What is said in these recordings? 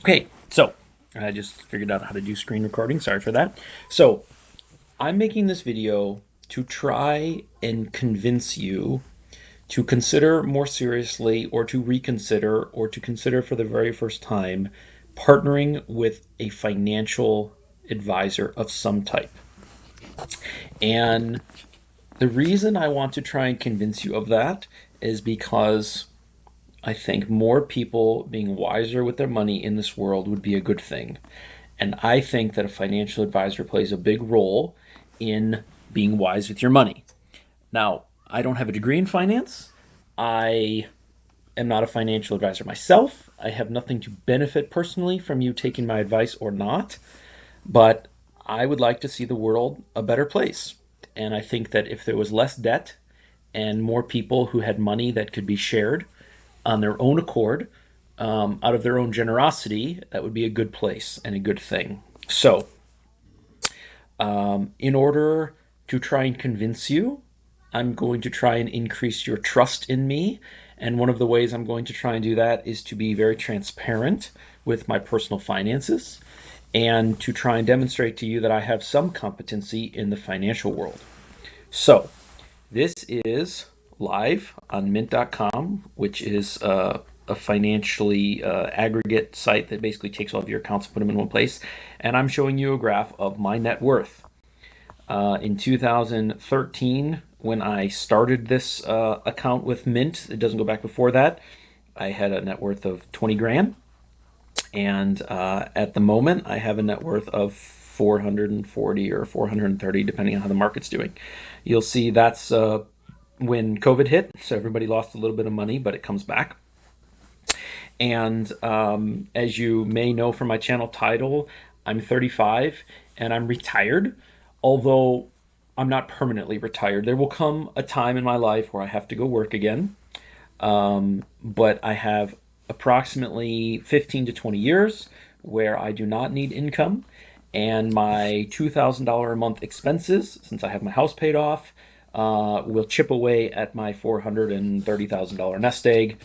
Okay, so I just figured out how to do screen recording. Sorry for that. So I'm making this video to try and convince you to consider more seriously or to reconsider or to consider for the very first time partnering with a financial advisor of some type. And the reason I want to try and convince you of that is because I think more people being wiser with their money in this world would be a good thing. And I think that a financial advisor plays a big role in being wise with your money. Now, I don't have a degree in finance. I am not a financial advisor myself. I have nothing to benefit personally from you taking my advice or not. But I would like to see the world a better place. And I think that if there was less debt and more people who had money that could be shared on their own accord, out of their own generosity, that would be a good place and a good thing. So, in order to try and convince you, I'm going to try and increase your trust in me. And one of the ways I'm going to try and do that is to be very transparent with my personal finances and to try and demonstrate to you that I have some competency in the financial world. So, this is live on mint.com, which is a financially aggregate site that basically takes all of your accounts and put them in one place. And I'm showing you a graph of my net worth. In 2013, when I started this account with Mint, it doesn't go back before that, I had a net worth of 20 grand. And at the moment, I have a net worth of 440 or 430, depending on how the market's doing. You'll see that's when COVID hit, so everybody lost a little bit of money, but it comes back. And as you may know from my channel title, I'm 35 and I'm retired, although I'm not permanently retired. There will come a time in my life where I have to go work again, but I have approximately 15 to 20 years where I do not need income, and my $2,000 a month expenses, since I have my house paid off, will chip away at my $430,000 nest egg,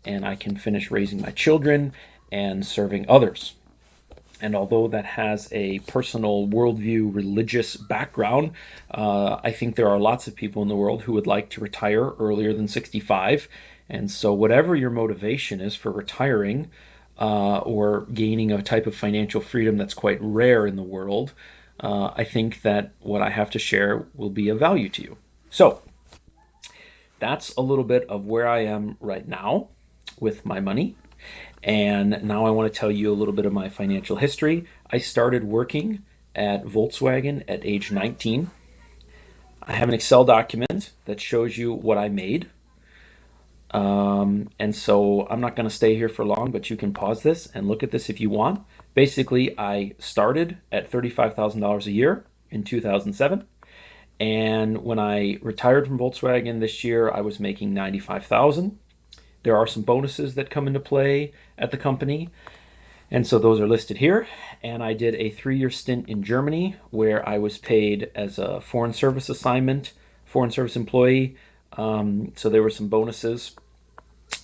and I can finish raising my children and serving others. And although that has a personal worldview, religious background, I think there are lots of people in the world who would like to retire earlier than 65. And so whatever your motivation is for retiring or gaining a type of financial freedom that's quite rare in the world, I think that what I have to share will be of value to you. So that's a little bit of where I am right now with my money. And now I want to tell you a little bit of my financial history. I started working at Volkswagen at age 19. I have an Excel document that shows you what I made. And so I'm not going to stay here for long, but you can pause this and look at this if you want. Basically, I started at $35,000 a year in 2007. And when I retired from Volkswagen this year, I was making $95,000. There are some bonuses that come into play at the company, and so those are listed here. And I did a 3-year stint in Germany where I was paid as a foreign service assignment, foreign service employee. So there were some bonuses,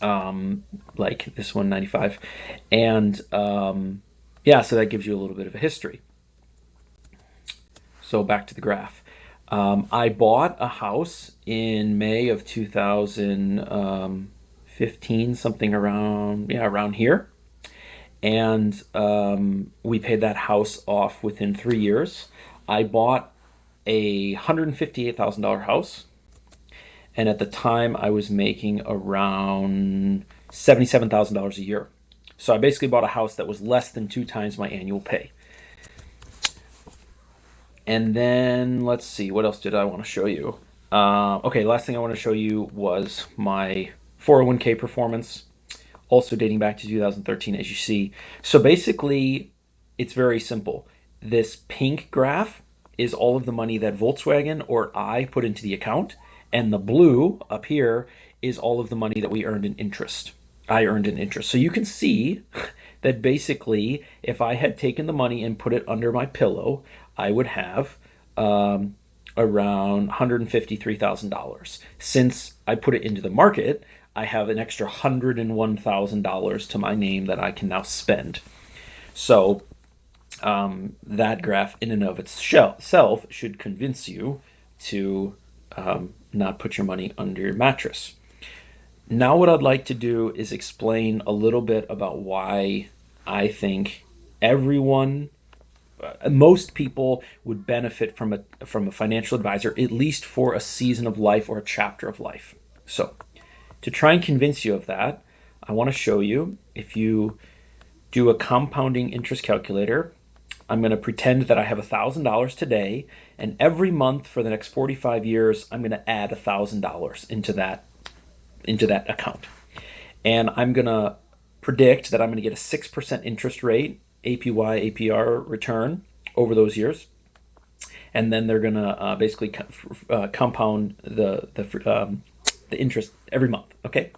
like this one, 95. And yeah, so that gives you a little bit of a history. So back to the graph. I bought a house in May of 2015, something around here. And we paid that house off within 3 years. I bought a $158,000 house. And at the time, I was making around $77,000 a year. So I basically bought a house that was less than 2 times my annual pay. And then let's see, what else did I want to show you? Okay, last thing I want to show you was my 401k performance, also dating back to 2013, as you see. So basically, it's very simple. This pink graph is all of the money that Volkswagen or I put into the account, and the blue up here is all of the money that we earned in interest. I earned in interest. So you can see that basically, if I had taken the money and put it under my pillow, I would have around $153,000. Since I put it into the market, I have an extra $101,000 to my name that I can now spend. So that graph in and of itself should convince you to not put your money under your mattress. Now what I'd like to do is explain a little bit about why I think most people would benefit from a financial advisor, at least for a season of life or a chapter of life. So to try and convince you of that, I want to show you, if you do a compounding interest calculator, I'm going to pretend that I have $1,000 today, and every month for the next 45 years, I'm going to add $1,000 into that account. And I'm going to predict that I'm going to get a 6% interest rate, APY, APR return over those years. And then they're going to basically compound the interest every month, okay?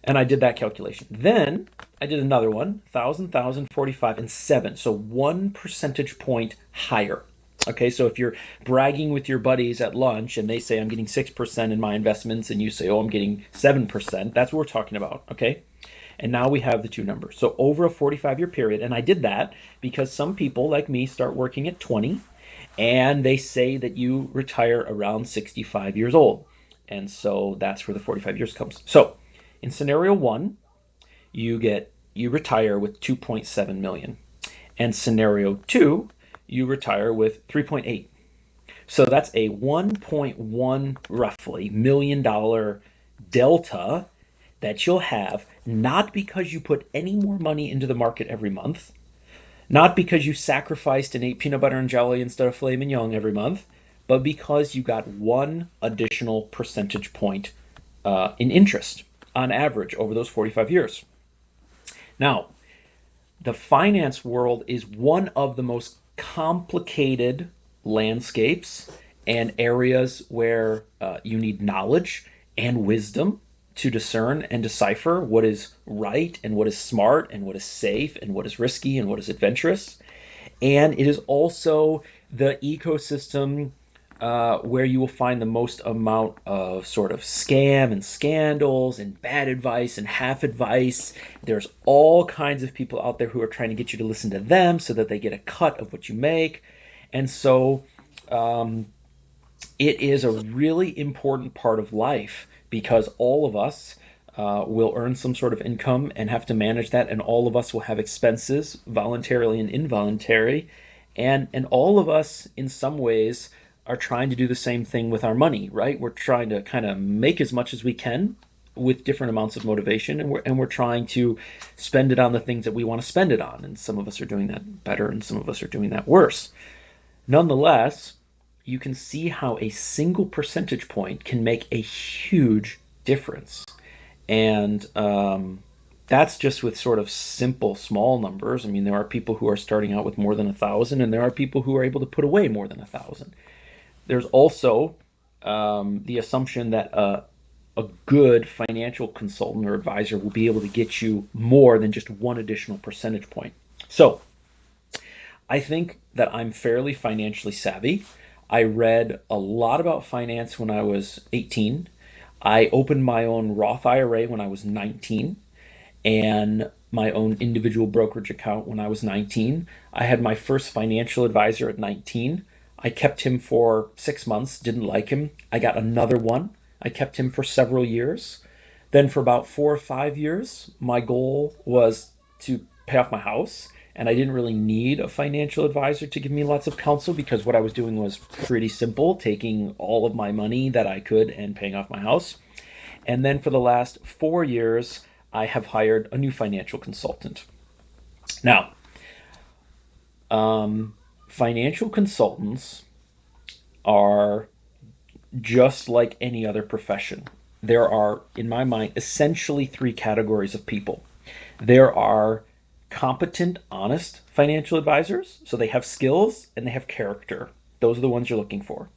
And I did that calculation. Then I did another one, 1,000, 45, and 7. So 1 percentage point higher. Okay, so if you're bragging with your buddies at lunch and they say, I'm getting 6% in my investments, and you say, oh, I'm getting 7%, that's what we're talking about, okay? And now we have the two numbers. So over a 45-year period, and I did that because some people like me start working at 20, and they say that you retire around 65 years old. And so that's where the 45 years comes. So in scenario one, you retire with 2.7 million. And scenario two, you retire with 3.8. So that's a 1.1 roughly $1 million delta that you'll have, not because you put any more money into the market every month, not because you sacrificed and ate peanut butter and jelly instead of filet mignon every month, but because you got 1 additional percentage point in interest on average over those 45 years. Now, the finance world is one of the most complicated landscapes and areas where you need knowledge and wisdom to discern and decipher what is right and what is smart and what is safe and what is risky and what is adventurous. And it is also the ecosystem where you will find the most amount of sort of scam and scandals and bad advice and half advice. There's all kinds of people out there who are trying to get you to listen to them so that they get a cut of what you make. And so it is a really important part of life, because all of us will earn some sort of income and have to manage that, and all of us will have expenses, voluntarily and involuntary, and all of us in some ways are trying to do the same thing with our money, right? We're trying to kind of make as much as we can with different amounts of motivation, and we're trying to spend it on the things that we want to spend it on. And some of us are doing that better, and some of us are doing that worse. Nonetheless, you can see how a single percentage point can make a huge difference. And that's just with sort of simple, small numbers. I mean, there are people who are starting out with more than 1,000, and there are people who are able to put away more than 1,000. There's also the assumption that a good financial consultant or advisor will be able to get you more than just 1 additional percentage point. So I think that I'm fairly financially savvy. I read a lot about finance when I was 18. I opened my own Roth IRA when I was 19, and my own individual brokerage account when I was 19. I had my first financial advisor at 19. I kept him for 6 months, didn't like him. I got another one. I kept him for several years. Then for about 4 or 5 years, my goal was to pay off my house. And I didn't really need a financial advisor to give me lots of counsel, because what I was doing was pretty simple, taking all of my money that I could and paying off my house. And then for the last 4 years, I have hired a new financial consultant. Now, financial consultants are just like any other profession. There are, in my mind, essentially 3 categories of people. There are competent, honest financial advisors. So they have skills and they have character. Those are the ones you're looking for.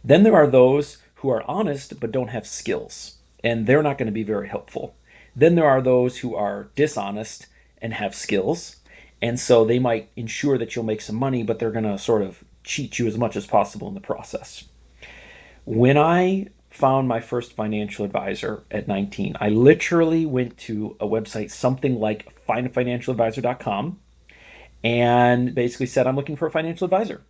Then there are those who are honest but don't have skills, and they're not going to be very helpful. Then there are those who are dishonest and have skills, and so they might ensure that you'll make some money, but they're going to sort of cheat you as much as possible in the process. When I found my first financial advisor at 19, I literally went to a website, something like findafinancialadvisor.com, and basically said, I'm looking for a financial advisor.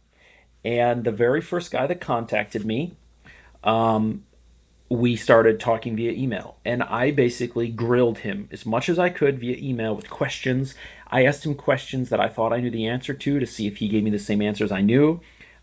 And the very first guy that contacted me, um, we started talking via email. And I basically grilled him as much as I could via email with questions. I asked him questions that I thought I knew the answer to see if he gave me the same answers I knew.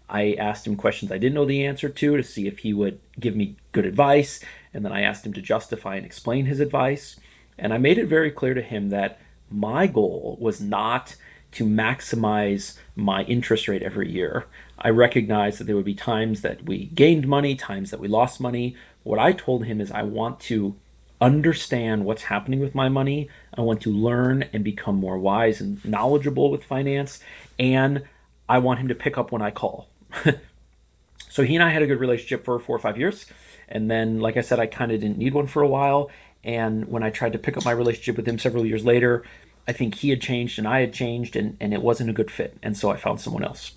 I asked him questions I didn't know the answer to see if he would give me good advice. And then I asked him to justify and explain his advice. And I made it very clear to him that my goal was not to maximize my interest rate every year. I recognized that there would be times that we gained money, times that we lost money. What I told him is I want to understand what's happening with my money. I want to learn and become more wise and knowledgeable with finance. And I want him to pick up when I call. So he and I had a good relationship for 4 or 5 years. And then, like I said, I kind of didn't need one for a while. And when I tried to pick up my relationship with him several years later, I think he had changed and I had changed, and it wasn't a good fit. And so I found someone else.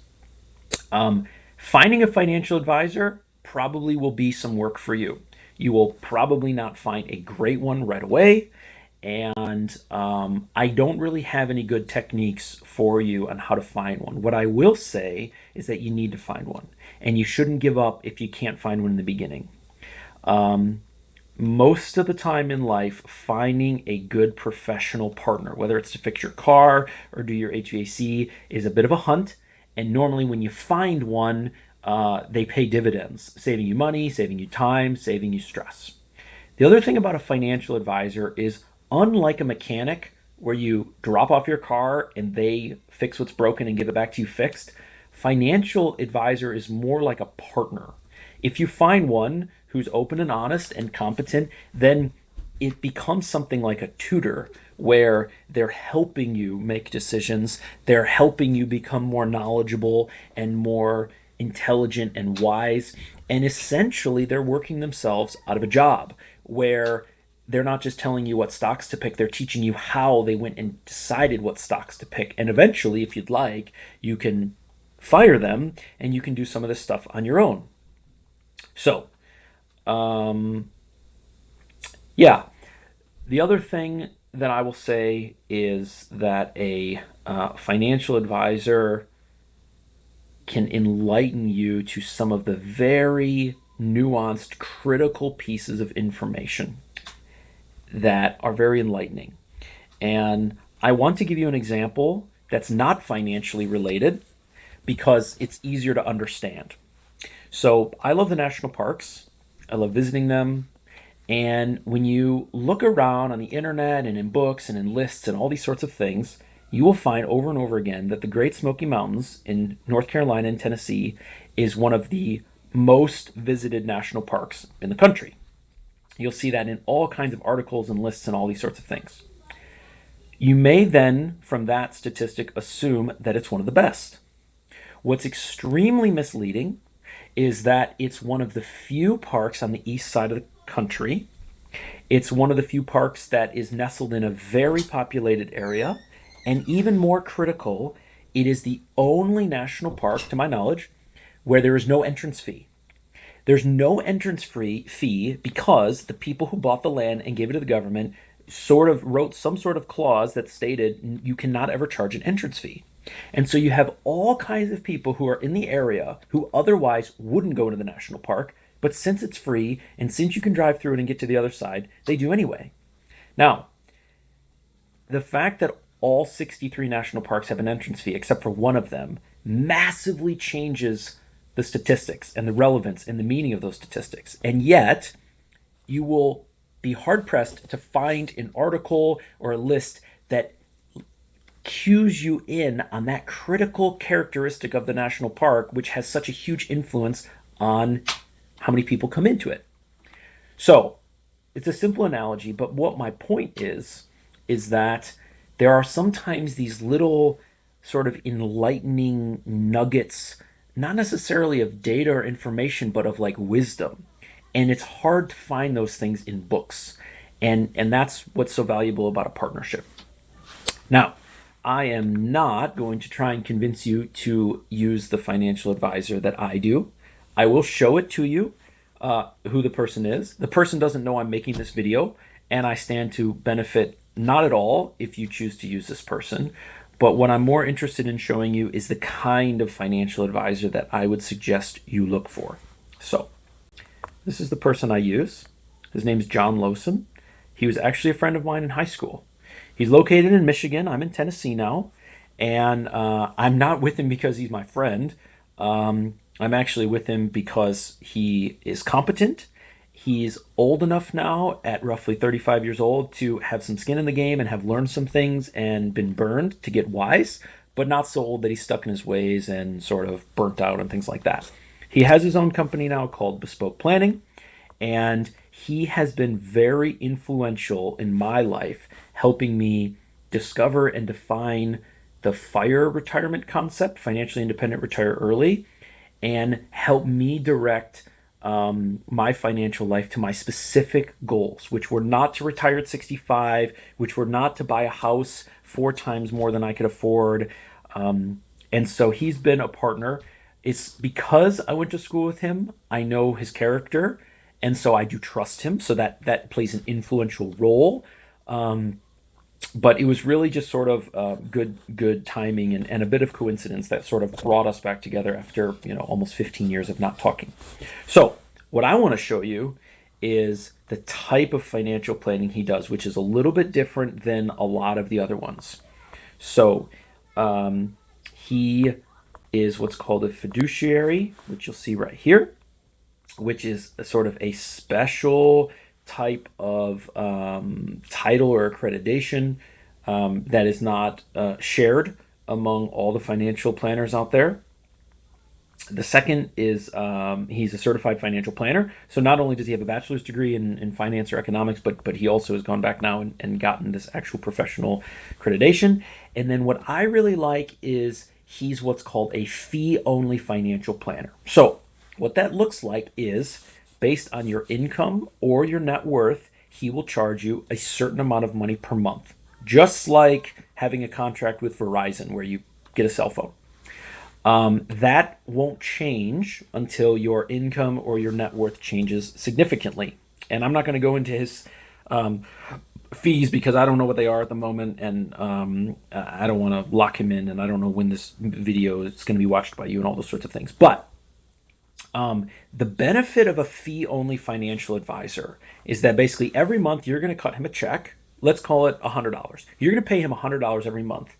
Finding a financial advisor probably will be some work for you. You will probably not find a great one right away. And I don't really have any good techniques for you on how to find one. What I will say is that you need to find one, and you shouldn't give up if you can't find one in the beginning. Um, Most of the time in life, finding a good professional partner, whether it's to fix your car or do your HVAC, is a bit of a hunt. And normally, when you find one, they pay dividends, saving you money, saving you time, saving you stress. The other thing about a financial advisor is, unlike a mechanic where you drop off your car and they fix what's broken and give it back to you fixed, financial advisor is more like a partner. If you find one who's open and honest and competent, then it becomes something like a tutor where they're helping you make decisions, they're helping you become more knowledgeable and more intelligent and wise, and essentially they're working themselves out of a job where they're not just telling you what stocks to pick, they're teaching you how they went and decided what stocks to pick. And eventually, if you'd like, you can fire them and you can do some of this stuff on your own. So, um, yeah, the other thing that I will say is that a financial advisor can enlighten you to some of the very nuanced, critical pieces of information that are very enlightening. And I want to give you an example that's not financially related because it's easier to understand. So I love the national parks. I love visiting them. And when you look around on the internet and in books and in lists and all these sorts of things, you will find over and over again that the Great Smoky Mountains in North Carolina and Tennessee is one of the most visited national parks in the country. You'll see that in all kinds of articles and lists and all these sorts of things. You may then, from that statistic, assume that it's one of the best. What's extremely misleading is that it's one of the few parks on the east side of the country. It's one of the few parks that is nestled in a very populated area. And even more critical, it is the only national park, to my knowledge, where there is no entrance fee. There's no entrance fee because the people who bought the land and gave it to the government sort of wrote some sort of clause that stated you cannot ever charge an entrance fee. And so you have all kinds of people who are in the area who otherwise wouldn't go into the national park, but since it's free and since you can drive through it and get to the other side, they do anyway. Now, the fact that all 63 national parks have an entrance fee, except for one of them, massively changes the statistics and the relevance and the meaning of those statistics. And yet, you will be hard pressed to find an article or a list that cues you in on that critical characteristic of the national park, which has such a huge influence on how many people come into it. So, it's a simple analogy, but what my point is that there are sometimes these little sort of enlightening nuggets, not necessarily of data or information, but of like wisdom. And it's hard to find those things in books. And that's what's so valuable about a partnership. Now, I am not going to try and convince you to use the financial advisor that I do. I will show it to you, who the person is. The person doesn't know I'm making this video, and I stand to benefit not at all if you choose to use this person. But what I'm more interested in showing you is the kind of financial advisor that I would suggest you look for. So this is the person I use. His name is John Lowson. He was actually a friend of mine in high school. He's located in Michigan. I'm in Tennessee now. And I'm not with him because he's my friend. I'm actually with him because he is competent. He's old enough now, at roughly 35 years old, to have some skin in the game and have learned some things and been burned to get wise, but not so old that he's stuck in his ways and sort of burnt out and things like that. He has his own company now called Bespoke Planning, and he has been very influential in my life, helping me discover and define the FIRE retirement concept, financially independent, retire early, and help me direct my financial life to my specific goals, which were not to retire at 65, which were not to buy a house 4 times more than I could afford. And so he's been a partner. It's because I went to school with him, I know his character, and so I do trust him. So that plays an influential role. But it was really just sort of good timing and a bit of coincidence that sort of brought us back together after almost 15 years of not talking. So what I want to show you is the type of financial planning he does, which is a little bit different than a lot of the other ones. So he is what's called a fiduciary, which you'll see right here, which is a sort of a special type of title or accreditation that is not shared among all the financial planners out there. The second is he's a certified financial planner. So not only does he have a bachelor's degree in finance or economics, but he also has gone back now and gotten this actual professional accreditation. And then what I really like is he's what's called a fee-only financial planner. So what that looks like is, based on your income or your net worth, he will charge you a certain amount of money per month, just like having a contract with Verizon where you get a cell phone. That won't change until your income or your net worth changes significantly. And I'm not going to go into his fees because I don't know what they are at the moment, and I don't want to lock him in, and I don't know when this video is going to be watched by you and all those sorts of things. But the benefit of a fee-only financial advisor is that basically every month you're going to cut him a check. Let's call it $100. You're going to pay him $100 every month.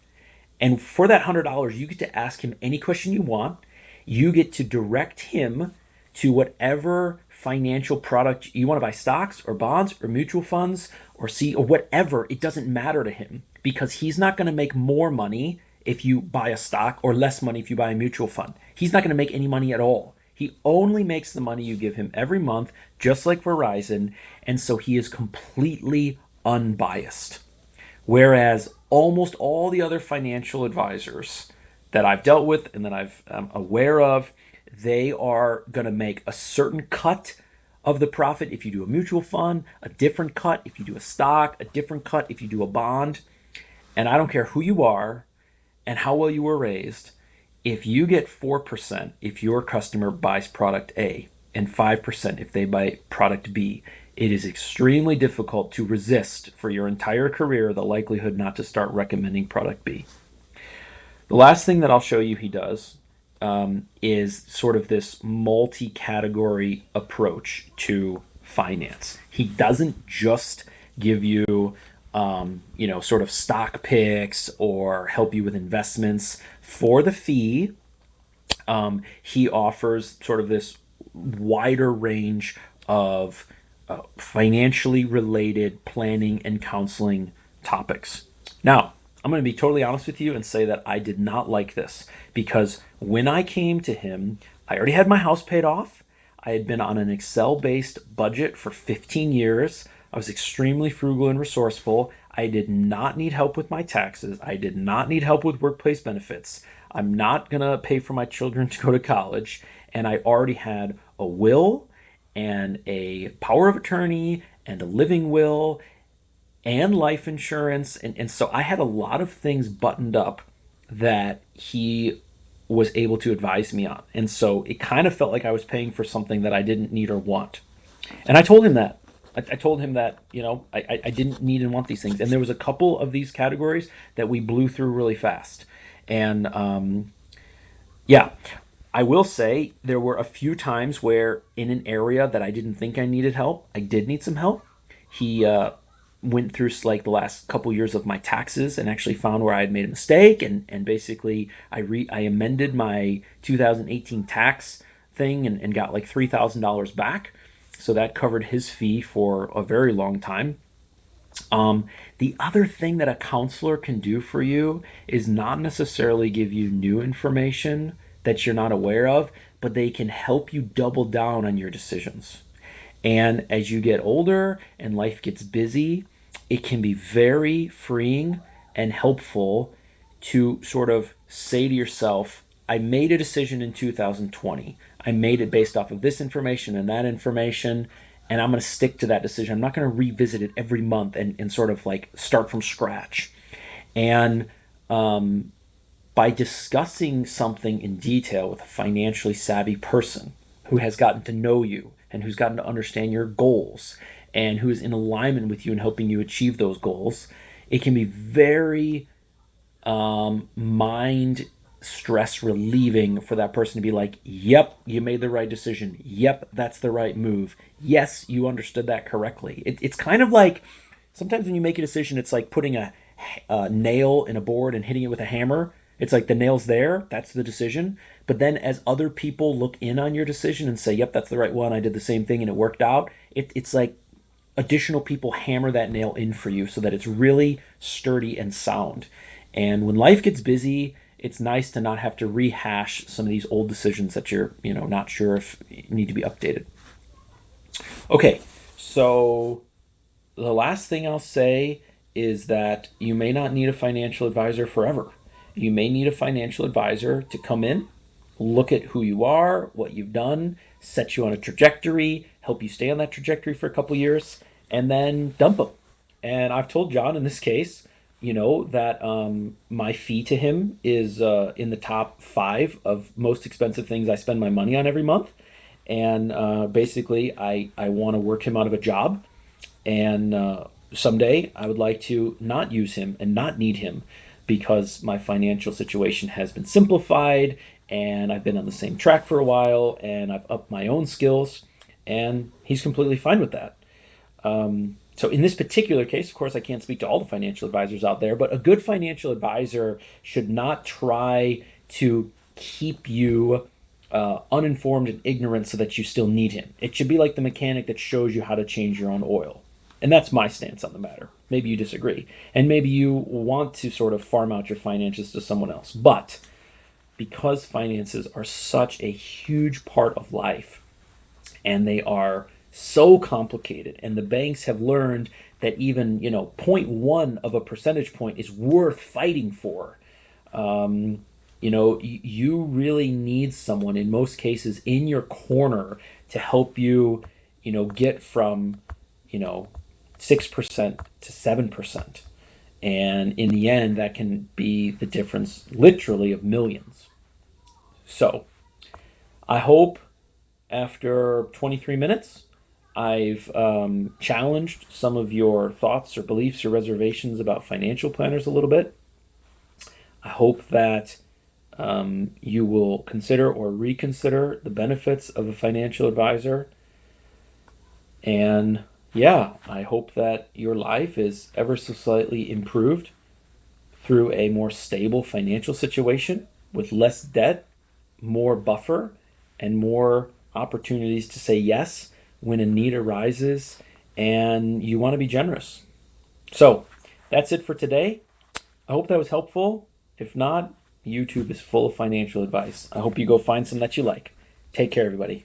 And for that $100, you get to ask him any question you want. You get to direct him to whatever financial product you want to buy, stocks or bonds or mutual funds or whatever. It doesn't matter to him, because he's not going to make more money if you buy a stock or less money if you buy a mutual fund. He's not going to make any money at all. He only makes the money you give him every month, just like Verizon, and so he is completely unbiased. Whereas almost all the other financial advisors that I've dealt with and that I'm aware of, they are going to make a certain cut of the profit if you do a mutual fund, a different cut if you do a stock, a different cut if you do a bond. And I don't care who you are and how well you were raised, if you get 4% if your customer buys product A and 5% if they buy product B, it is extremely difficult to resist for your entire career the likelihood not to start recommending product B. The last thing that I'll show you he does is sort of this multi-category approach to finance. He doesn't just give you sort of stock picks or help you with investments for the fee. He offers sort of this wider range of financially related planning and counseling topics. Now, I'm going to be totally honest with you and say that I did not like this, because when I came to him, I already had my house paid off. I had been on an Excel-based budget for 15 years. I was extremely frugal and resourceful. I did not need help with my taxes. I did not need help with workplace benefits. I'm not going to pay for my children to go to college. And I already had a will and a power of attorney and a living will and life insurance. And so I had a lot of things buttoned up that he was able to advise me on. And so it kind of felt like I was paying for something that I didn't need or want. And I told him that. I told him that, I didn't need and want these things. And there was a couple of these categories that we blew through really fast. And yeah, I will say there were a few times where in an area that I didn't think I needed help, I did need some help. He went through like the last couple years of my taxes and actually found where I had made a mistake, and basically I amended my 2018 tax thing and got like $3,000 back. So that covered his fee for a very long time. The other thing that a counselor can do for you is not necessarily give you new information that you're not aware of, but they can help you double down on your decisions. And as you get older and life gets busy, it can be very freeing and helpful to sort of say to yourself, I made a decision in 2020. I made it based off of this information and that information, and I'm going to stick to that decision. I'm not going to revisit it every month and sort of like start from scratch. And by discussing something in detail with a financially savvy person who has gotten to know you and who's gotten to understand your goals and who is in alignment with you and helping you achieve those goals, it can be very mind stress relieving for that person to be like, yep, you made the right decision. Yep, that's the right move. Yes, you understood that correctly. It's kind of like sometimes when you make a decision, it's like putting a nail in a board and hitting it with a hammer. It's like the nail's there, that's the decision. But then as other people look in on your decision and say, yep, that's the right one, I did the same thing and it worked out, it's like additional people hammer that nail in for you so that it's really sturdy and sound. And when life gets busy, it's nice to not have to rehash some of these old decisions that you're, not sure if need to be updated. Okay, so the last thing I'll say is that you may not need a financial advisor forever. You may need a financial advisor to come in, look at who you are, what you've done, set you on a trajectory, help you stay on that trajectory for a couple years, and then dump them. And I've told John in this case, that my fee to him is in the top 5 of most expensive things I spend my money on every month. And basically, I want to work him out of a job. And someday I would like to not use him and not need him because my financial situation has been simplified and I've been on the same track for a while and I've upped my own skills. And he's completely fine with that. So in this particular case, of course, I can't speak to all the financial advisors out there, but a good financial advisor should not try to keep you uninformed and ignorant so that you still need him. It should be like the mechanic that shows you how to change your own oil. And that's my stance on the matter. Maybe you disagree. And maybe you want to sort of farm out your finances to someone else. But because finances are such a huge part of life and they are so complicated, and the banks have learned that even zero point 0.1 of a percentage point is worth fighting for. You really need someone in most cases in your corner to help you, get from 6% to 7%. And in the end, that can be the difference literally of millions. So I hope after 23 minutes, I've challenged some of your thoughts or beliefs or reservations about financial planners a little bit. I hope that you will consider or reconsider the benefits of a financial advisor. And yeah, I hope that your life is ever so slightly improved through a more stable financial situation with less debt, more buffer, and more opportunities to say yes when a need arises and you want to be generous. So that's it for today. I hope that was helpful. If not, YouTube is full of financial advice. I hope you go find some that you like. Take care, everybody.